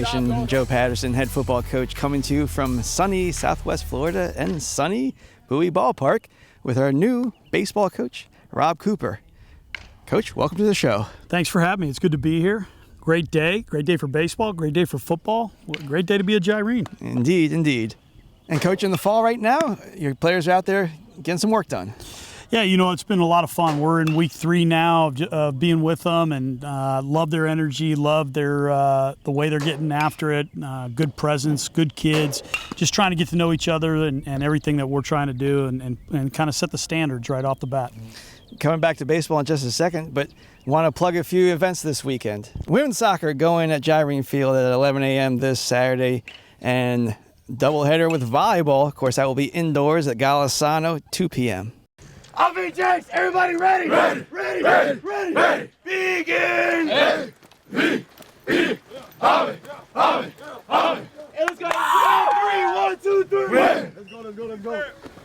Nation. Joe Patterson, head football coach, coming to you from sunny Southwest Florida and sunny Bowie Ballpark with our new baseball coach, Rob Cooper. Coach, welcome to the show. Thanks for having me. It's good to be here. Great day for baseball, great day for football, great day to be a Gyrene. Indeed, indeed. And Coach, in the fall right now, your players are out there getting some work done. Yeah, it's been a lot of fun. We're in week 3 now of being with them, and love their energy, love their the way they're getting after it. Good presence, good kids, just trying to get to know each other and everything that we're trying to do and kind of set the standards right off the bat. Coming back to baseball in just a second, but want to plug a few events this weekend. Women's soccer going at Gyrene Field at 11 a.m. this Saturday, and doubleheader with volleyball. Of course, that will be indoors at Golisano, 2 p.m. Offense, James, everybody ready? Ready, ready, ready, ready, ready. Begin! A, B, E, Harvey, Harvey, Harvey. And let's go. 3, 1, 2, 3. Ready. Let's go, let's go, let's go.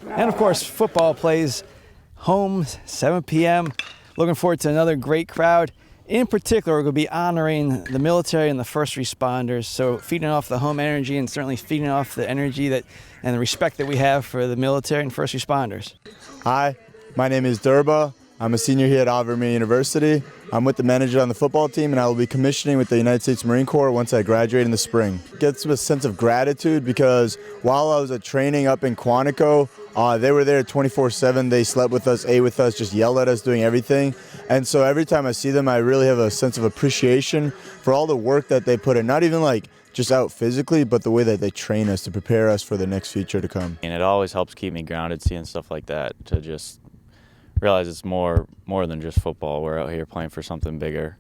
And of course, football plays home, 7 p.m. Looking forward to another great crowd. In particular, we're going to be honoring the military and the first responders, so feeding off the home energy and certainly feeding off the energy and the respect that we have for the military and first responders. Hi, my name is Durba. I'm a senior here at Ave Maria University. I'm with the manager on the football team, and I will be commissioning with the United States Marine Corps once I graduate in the spring. It gets a sense of gratitude because while I was at training up in Quantico, they were there 24/7. They slept with us, ate with us, just yelled at us, doing everything. And so every time I see them, I really have a sense of appreciation for all the work that they put in, not even like just out physically, but the way that they train us to prepare us for the next future to come. And it always helps keep me grounded, seeing stuff like that, to just realize it's more than just football. We're out here playing for something bigger.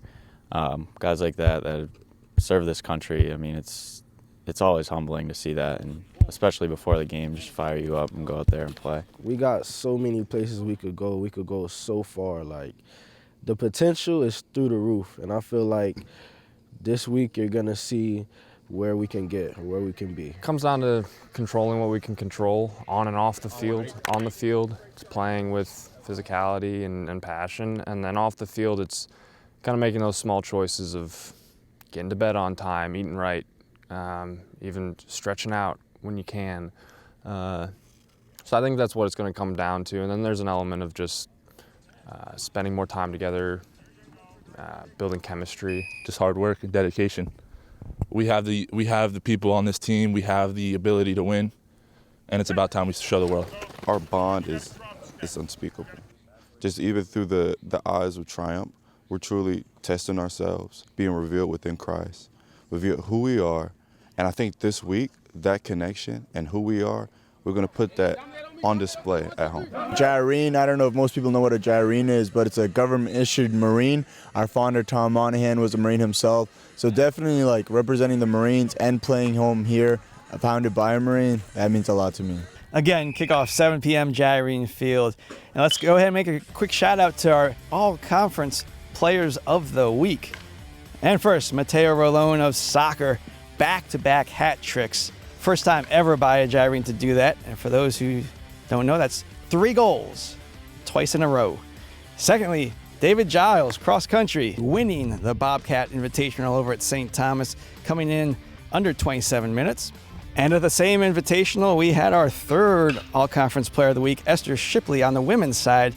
Guys like that serve this country. I mean, it's always humbling to see that, and especially before the game, just fire you up and go out there and play. We got so many places we could go. We could go so far. Like, the potential is through the roof, and I feel like this week you're gonna see where we can get, where we can be. It comes down to controlling what we can control on and off the field. On the field, it's playing with physicality and passion, and then off the field, it's kind of making those small choices of getting to bed on time, eating right, even stretching out when you can. So I think that's what it's going to come down to, and then there's an element of just spending more time together, building chemistry. Just hard work and dedication. We have the people on this team. We have the ability to win, and it's about time we show the world. Our bond is unspeakable. Just even through the eyes of triumph, we're truly testing ourselves, being revealed within Christ, reveal who we are. And I think this week, that connection and who we are, we're going to put that on display at home. Gyrene, I don't know if most people know what a Gyrene is, but it's a government-issued Marine. Our founder, Tom Monahan, was a Marine himself. So definitely like representing the Marines and playing home here, founded by a Marine, that means a lot to me. Again, kickoff 7 p.m. Gyrene Field. And let's go ahead and make a quick shout out to our all-conference players of the week. And first, Mateo Rolone of soccer, back-to-back hat tricks. First time ever by a Gyrene to do that. And for those who don't know, that's 3 goals, twice in a row. Secondly, David Giles, cross country, winning the Bobcat Invitational over at St. Thomas, coming in under 27 minutes. And at the same Invitational, we had our 3rd All-Conference Player of the Week, Esther Shipley, on the women's side.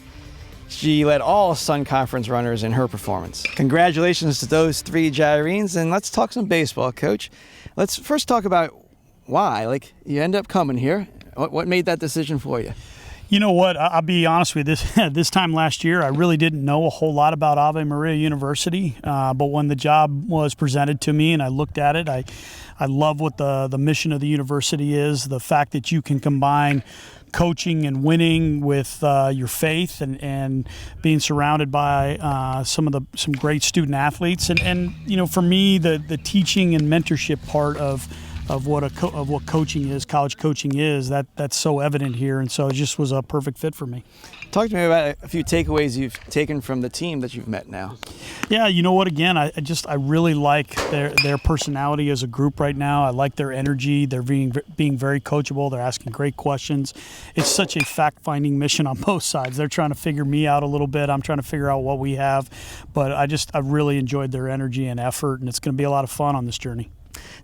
She led all Sun Conference runners in her performance. Congratulations to those 3 Gyrenes, and let's talk some baseball, Coach. Let's first talk about why. Like, you end up coming here. What made that decision for you? You know what? I'll be honest with you. This time last year, I really didn't know a whole lot about Ave Maria University. But when the job was presented to me and I looked at it, I love what the mission of the university is. The fact that you can combine coaching and winning with your faith and being surrounded by some great student athletes. And you know, for me, the teaching and mentorship part of what coaching is, college coaching is, that's so evident here, and so it just was a perfect fit for me. Talk to me about a few takeaways you've taken from the team that you've met now. Yeah, you know what? Again, I really like their personality as a group right now. I like their energy. They're being very coachable. They're asking great questions. It's such a fact-finding mission on both sides. They're trying to figure me out a little bit. I'm trying to figure out what we have, but I really enjoyed their energy and effort, and it's going to be a lot of fun on this journey.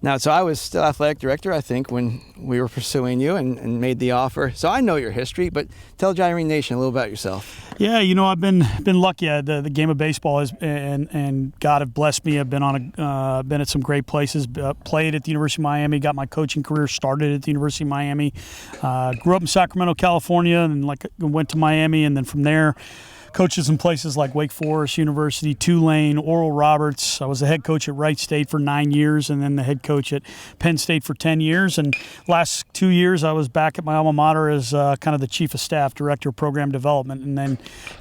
Now, so I was still athletic director, I think, when we were pursuing you and made the offer. So I know your history, but tell Gyrene Nation a little about yourself. Yeah, I've been lucky. The game of baseball and God have blessed me. I've been been at some great places. Played at the University of Miami. Got my coaching career started at the University of Miami. Grew up in Sacramento, California, and went to Miami, and then from there, coaches in places like Wake Forest University, Tulane, Oral Roberts. I was the head coach at Wright State for 9 years, and then the head coach at Penn State for 10 years. And last 2 years, I was back at my alma mater as kind of the chief of staff, director of program development. And then,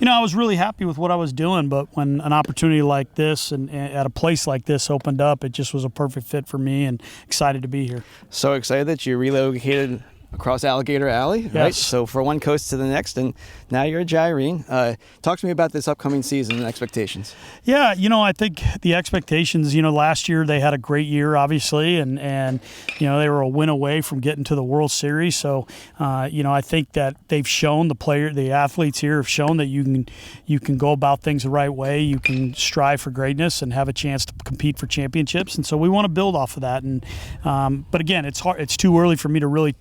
I was really happy with what I was doing. But when an opportunity like this and at a place like this opened up, it just was a perfect fit for me, and excited to be here. So excited that you relocated across Alligator Alley, yes. Right? So from one coast to the next, and now you're at Gyrene. Talk to me about this upcoming season and expectations. Yeah, I think the expectations, last year they had a great year, obviously, and they were a win away from getting to the World Series. So, I think that they've shown the athletes here have shown that you can go about things the right way. You can strive for greatness and have a chance to compete for championships. And so we want to build off of that. And but again, it's hard. It's too early for me to really,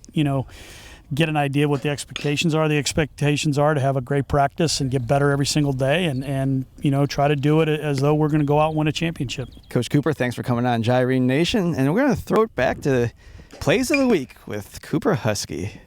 get an idea of what the expectations are. The expectations are to have a great practice and get better every single day and try to do it as though we're going to go out and win a championship. Coach Cooper, thanks for coming on Gyrene Nation. And we're going to throw it back to the Plays of the Week with Cooper Husky.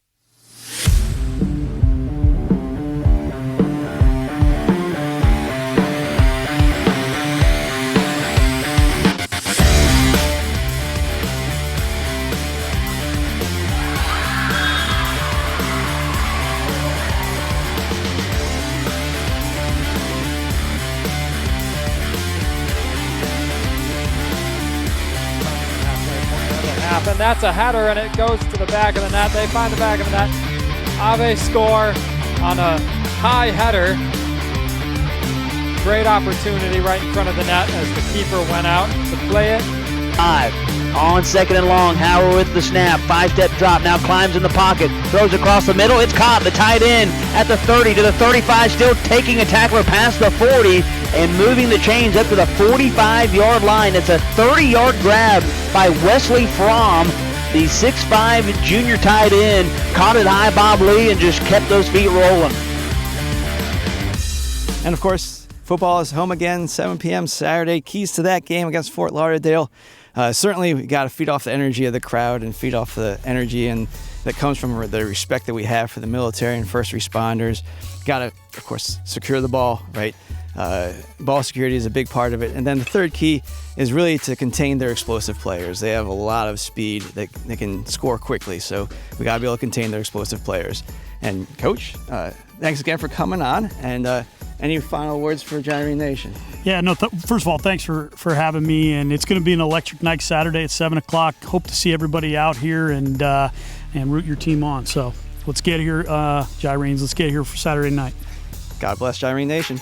And that's a header, and it goes to the back of the net. They find the back of the net. Ave score on a high header. Great opportunity right in front of the net as the keeper went out to play it. 5 on second and long. Howard with the snap. 5-step drop. Now climbs in the pocket. Throws across the middle. It's caught. The tight end at the 30 to the 35. Still taking a tackler past the 40 and moving the chains up to the 45-yard line. It's a 30-yard grab by Wesley Fromm, the 6'5" junior tight end. Caught it high, Bob Lee, and just kept those feet rolling. And of course, football is home again, 7 p.m. Saturday. Keys to that game against Fort Lauderdale. Certainly, we got to feed off the energy of the crowd and feed off the energy and that comes from the respect that we have for the military and first responders. Got to, of course, secure the ball, right? Ball security is a big part of it. And then the third key is really to contain their explosive players. They have a lot of speed. They can score quickly, so we got to be able to contain their explosive players. And Coach, thanks again for coming on. And any final words for Gyrene Nation? Yeah, no, first of all, thanks for having me. And it's going to be an electric night Saturday at 7 o'clock. Hope to see everybody out here and root your team on. So let's get here, Gyrenes. Let's get here for Saturday night. God bless Gyrene Nation.